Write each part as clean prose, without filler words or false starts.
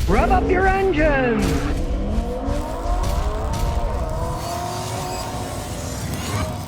Rev up your engines!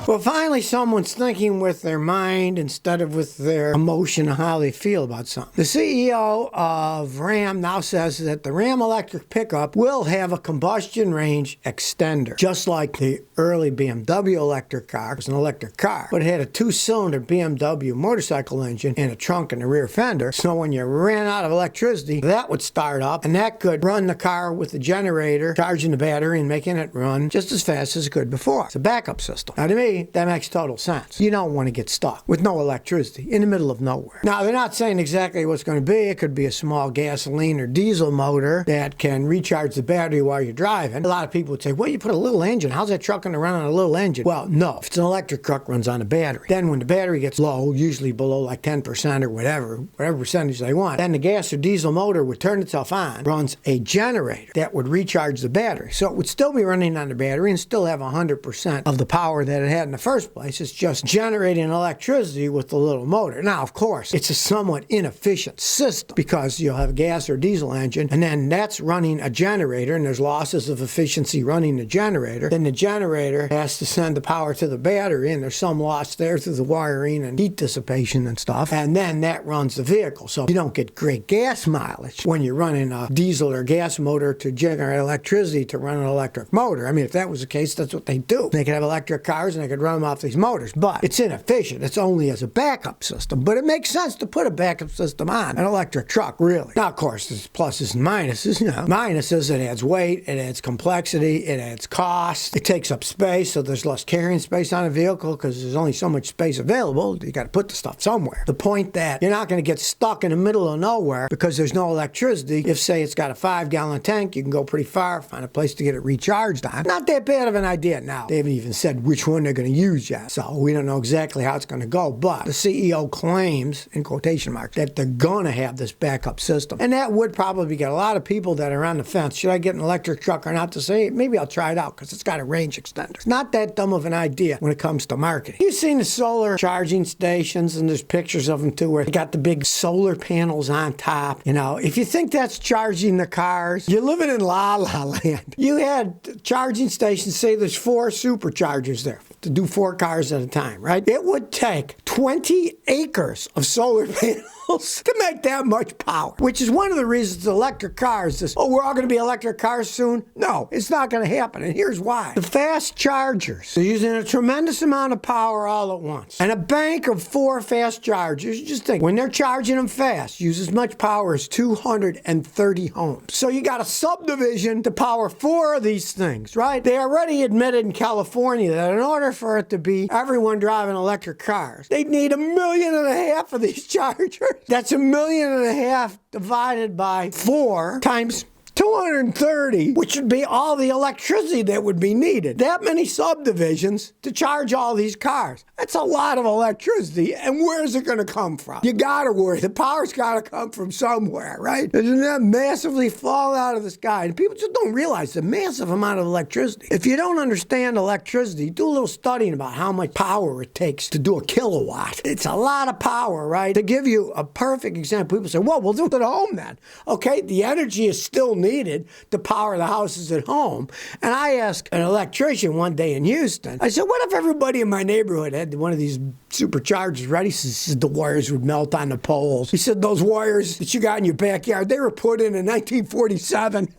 Well, finally, someone's thinking with their mind instead of with their emotion of how they feel about something. The CEO of Ram now says that the Ram electric pickup will have a combustion range extender, just like the early BMW electric car. It was an electric car, but it had a two-cylinder BMW motorcycle engine and a trunk and a rear fender. So when you ran out of electricity, that would start up, and that could run the car with the generator, charging the battery and making it run just as fast as it could before. It's a backup system. Now, to me, that makes total sense. You don't want to get stuck with no electricity in the middle of nowhere. Now, they're not saying exactly what's going to be. It could be a small gasoline or diesel motor that can recharge the battery while you're driving. A lot of people would say, well, you put a little engine. How's that truck going to run on a little engine? Well, no. If it's an electric truck, it runs on a battery. Then when the battery gets low, usually below like 10% or whatever percentage they want, then the gas or diesel motor would turn itself on, runs a generator that would recharge the battery. So it would still be running on the battery and still have 100% of the power that it had in the first place. It's just generating electricity with the little motor. Now, of course, it's a somewhat inefficient system because you'll have a gas or diesel engine, and then that's running a generator, and there's losses of efficiency running the generator. Then the generator has to send the power to the battery, and there's some loss there through the wiring and heat dissipation and stuff, and then that runs the vehicle. So you don't get great gas mileage when you're running a diesel or gas motor to generate electricity to run an electric motor. I mean, if that was the case, that's what they do. They could have electric cars and they could run them off these motors, but it's inefficient. It's only as a backup system, but it makes sense to put a backup system on an electric truck, really. Now, of course, there's pluses and minuses. Minuses, it adds weight, it adds complexity, it adds cost, it takes up space, so there's less carrying space on a vehicle because there's only so much space available. You got to put the stuff somewhere. The point that you're not going to get stuck in the middle of nowhere because there's no electricity. If, say, it's got a 5-gallon tank, you can go pretty far, find a place to get it recharged on. Not that bad of an idea. Now, they haven't even said which one they're going to use yet, so we don't know exactly how it's going to go, but the CEO claims, in quotation marks, that they're going to have this backup system. And that would probably get a lot of people that are on the fence. Should I get an electric truck or not? To say, maybe I'll try it out because it's got a range extender. It's not that dumb of an idea when it comes to marketing. You've seen the solar charging stations, and there's pictures of them too, where they got the big solar panels on top. If you think that's charging the cars, you're living in La La Land. You had charging stations, say there's 4 superchargers there to do 4 cars at a time, right? It would take 20 acres of solar panels to make that much power, which is one of the reasons electric cars is, we're all going to be electric cars soon. No, it's not going to happen, and here's why. The fast chargers are using a tremendous amount of power all at once, and a bank of 4 fast chargers, just think, when they're charging them fast, use as much power as 230 homes. So you got a subdivision to power 4 of these things, right? They already admitted in California that in order for it to be everyone driving electric cars, they'd need 1.5 million of these chargers. That's 1.5 million divided by 4 times 230, which would be all the electricity that would be needed. That many subdivisions to charge all these cars. That's a lot of electricity, and where's it going to come from? You got to worry. The power's got to come from somewhere, right? Doesn't that massively fall out of the sky? And people just don't realize the massive amount of electricity. If you don't understand electricity, do a little studying about how much power it takes to do a kilowatt. It's a lot of power, right? To give you a perfect example, people say, well, we'll do it at home then. Okay, the energy is still needed to power the houses at home. And I asked an electrician one day in Houston, I said, what if everybody in my neighborhood had one of these superchargers ready? He said the wires would melt on the poles. He said those wires that you got in your backyard, they were put in 1947.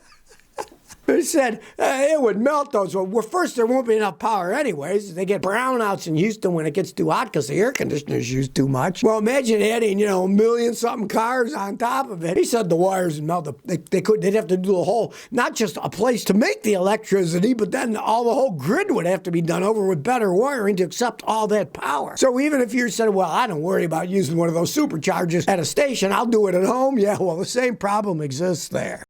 He said it would melt those. Well, first, there won't be enough power anyways. They get brownouts in Houston when it gets too hot because the air conditioners use too much. Well, imagine adding, 1 million something cars on top of it. He said the wires would melt. They'd have to do a whole, not just a place to make the electricity, but then the whole grid would have to be done over with better wiring to accept all that power. So even if you said, well, I don't worry about using one of those superchargers at a station, I'll do it at home. Yeah, well, the same problem exists there.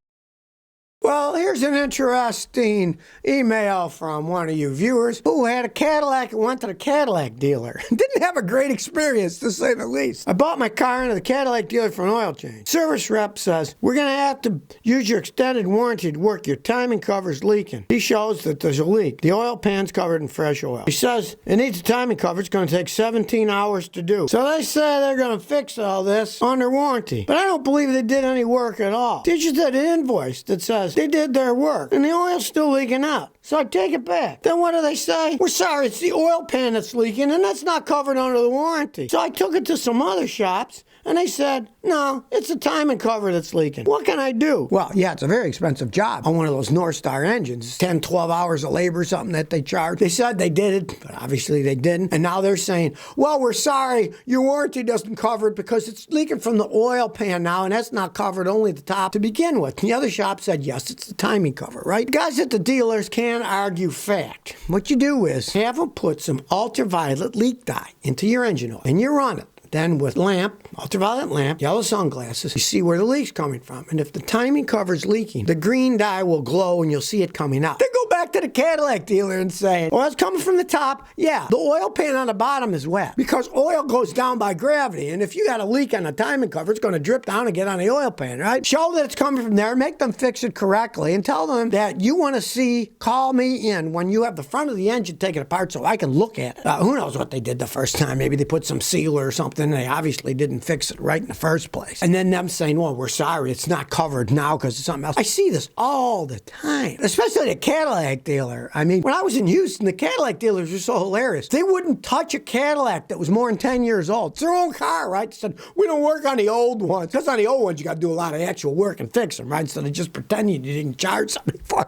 Well, here's an interesting email from one of you viewers who had a Cadillac and went to the Cadillac dealer. Didn't have a great experience, to say the least. I bought my car into the Cadillac dealer for an oil change. Service rep says, we're going to have to use your extended warranty to work. Your timing cover's leaking. He shows that there's a leak. The oil pan's covered in fresh oil. He says it needs a timing cover. It's going to take 17 hours to do. So they say they're going to fix all this under warranty. But I don't believe they did any work at all. They just did an invoice that says they did their work and the oil's still leaking out. So I take it back. Then what do they say? We're sorry, it's the oil pan that's leaking and that's not covered under the warranty. So I took it to some other shops and they said, no, it's the timing cover that's leaking. What can I do? Well, yeah, it's a very expensive job on one of those North Star engines. 10, 12 hours of labor or something that they charge. They said they did it, but obviously they didn't. And now they're saying, well, we're sorry, your warranty doesn't cover it because it's leaking from the oil pan now, and that's not covered, only the top to begin with. The other shop said, yes, it's the timing cover, right? The guys at the dealers can't argue fact. What you do is have them put some ultraviolet leak dye into your engine oil, and you run it. Then with ultraviolet lamp, yellow sunglasses, you see where the leak's coming from. And if the timing cover's leaking, the green dye will glow and you'll see it coming out. Then go back to the Cadillac dealer and say, well, it's coming from the top. Yeah, the oil pan on the bottom is wet because oil goes down by gravity. And if you got a leak on the timing cover, it's going to drip down and get on the oil pan, right? Show that it's coming from there, make them fix it correctly, and tell them that you want to see, call me in when you have the front of the engine taken apart so I can look at it. Who knows what they did the first time? Maybe they put some sealer or something. They obviously didn't fix it right in the first place. And then them saying, well, we're sorry, it's not covered now because it's something else. I see this all the time, especially the Cadillac dealer. I mean, when I was in Houston, the Cadillac dealers were so hilarious. They wouldn't touch a Cadillac that was more than 10 years old. It's their own car, right? They said, we don't work on the old ones. Because on the old ones, you got to do a lot of actual work and fix them, right? Instead of just pretending you didn't charge something for it.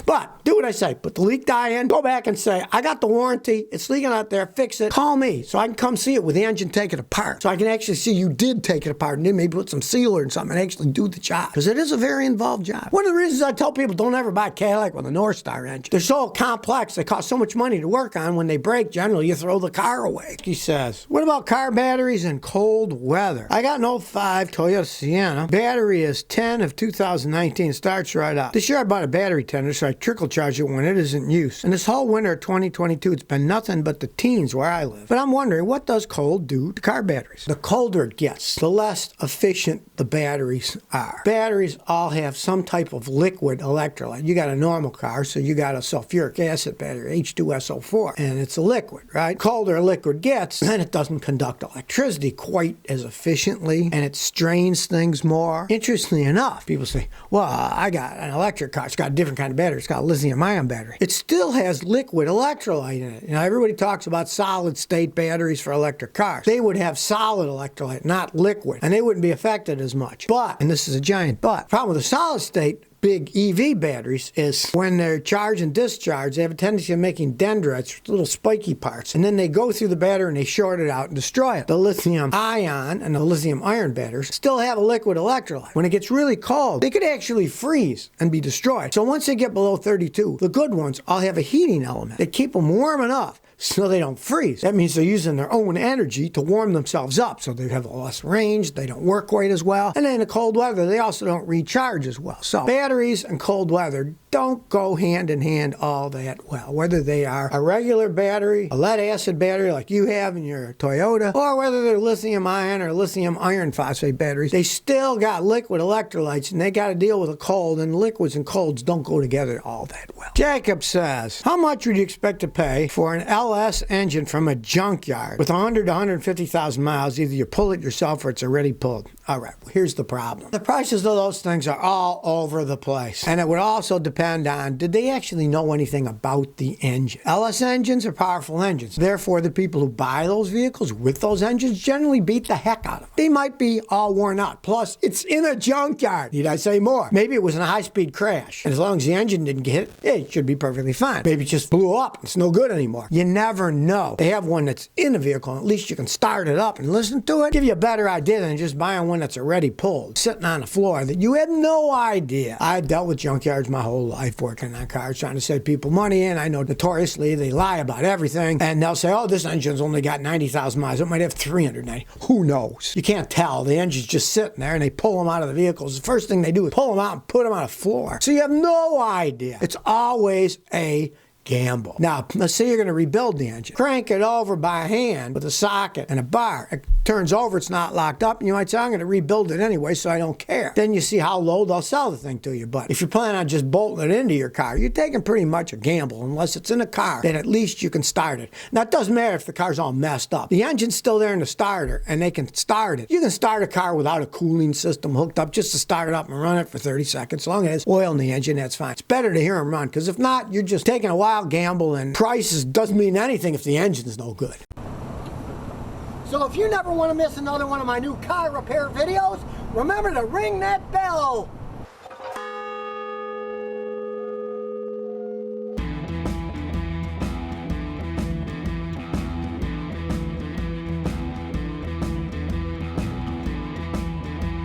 But do what I say. Put the leak dye in. Go back and say, I got the warranty. It's leaking out there. Fix it. Call me so I can come see it with the engine taken apart. So I can actually see you did take it apart and then maybe put some sealer and something and actually do the job. Because it is a very involved job. One of the reasons I tell people don't ever buy a Cadillac with a North Star engine. They're so complex. They cost so much money to work on. When they break, generally you throw the car away. He says, what about car batteries in cold weather? I got an 05 Toyota Sienna. Battery is 10 of 2019. Starts right up. This year I bought a battery tender, so I trickle charge it when it isn't in use. And this whole winter of 2022, it's been nothing but the teens where I live. But I'm wondering, what does cold do to car batteries? The colder it gets, the less efficient the batteries are. Batteries all have some type of liquid electrolyte. You got a normal car, so you got a sulfuric acid battery, H2SO4, and it's a liquid, right? Colder a liquid gets, then it doesn't conduct electricity quite as efficiently, and it strains things more. Interestingly enough, people say, well, I got an electric car. It's got a different kind of battery. It's got a lithium-ion battery. It still has liquid electrolyte in it. You know, everybody talks about solid-state batteries for electric cars. They would have solid electrolyte, not liquid, and they wouldn't be affected as much. But, and this is a giant but, the problem with the solid-state big EV batteries is when they're charged and discharged, they have a tendency of making dendrites, little spiky parts, and then they go through the battery and they short it out and destroy it. The lithium ion and the lithium iron batteries still have a liquid electrolyte. When it gets really cold, they could actually freeze and be destroyed. So once they get below 32, the good ones all have a heating element. They keep them warm enough so they don't freeze. That means they're using their own energy to warm themselves up, so they have less range, they don't work quite as well, and then in the cold weather, they also don't recharge as well. So batteries and cold weather don't go hand in hand all that well. Whether they are a regular battery, a lead acid battery like you have in your Toyota, or whether they're lithium ion or lithium iron phosphate batteries, they still got liquid electrolytes and they got to deal with a cold, and liquids and colds don't go together all that well. Jacob says, how much would you expect to pay for an LS engine from a junkyard with 100 to 150,000 miles? Either you pull it yourself or it's already pulled. All right, well, here's the problem. The prices of those things are all over the place. And it would also depend on, did they actually know anything about the engine? LS engines are powerful engines. Therefore, the people who buy those vehicles with those engines generally beat the heck out of them. They might be all worn out. Plus, it's in a junkyard. Need I say more? Maybe it was in a high-speed crash. And as long as the engine didn't get hit, it should be perfectly fine. Maybe it just blew up. It's no good anymore. You never know. They have one that's in a vehicle, and at least you can start it up and listen to it. Give you a better idea than just buying one that's already pulled, sitting on the floor that you had no idea. I dealt with junkyards my whole life. life working on cars, trying to save people money, and I know notoriously they lie about everything, and they'll say, oh, this engine's only got 90,000 miles. It might have 390. Who knows? You can't tell. The engine's just sitting there, and they pull them out of the vehicles. The first thing they do is pull them out and put them on a floor. So you have no idea. It's always a gamble. Now, let's say you're going to rebuild the engine. Crank it over by hand with a socket and a bar. It turns over, it's not locked up, and you might say, I'm going to rebuild it anyway, so I don't care. Then you see how low they'll sell the thing to you. But if you're planning on just bolting it into your car, you're taking pretty much a gamble, unless it's in a car that at least you can start it. Now, it doesn't matter if the car's all messed up. The engine's still there in the starter, and they can start it. You can start a car without a cooling system hooked up, just to start it up and run it for 30 seconds. As long as there's oil in the engine, that's fine. It's better to hear them run, because if not, you're just taking a wild gamble, and prices doesn't mean anything if the engine's no good. So if you never want to miss another one of my new car repair videos, remember to ring that bell.